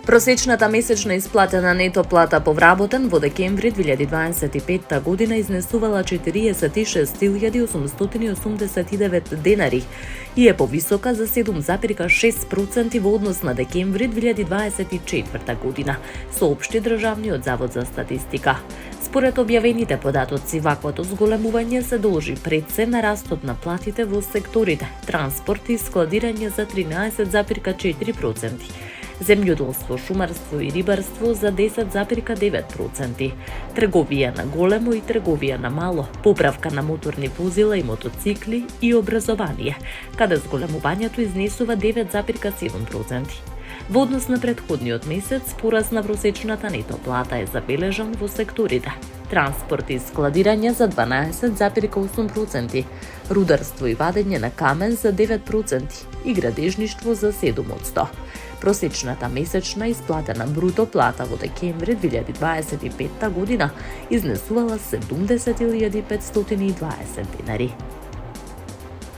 Просечната месечна исплатена нето плата по вработен во декември 2025 година изнесувала 46.889 денари и е повисока за 7,6% во однос на декември 2024 година, соопшти Државниот завод за статистика. Според објавените податоци, ваквото зголемување се должи пред се на растот на платите во секторите транспорт и складирање за 13,4%, земјоделство, шумарство и рибарство за 10,9%, трговија на големо и трговија на мало, поправка на моторни возила и мотоцикли и образование, каде зголемувањето изнесува 9,7%. Во однос на претходниот месец, пораст на просечната нето плата е забележан во секторите транспорт и складирање за 12,8%, рударство и вадење на камен за 9% и градежништво за 7%. Просечната месечна исплатена бруто плата во декември 2025 година изнесувала 70.520 денари.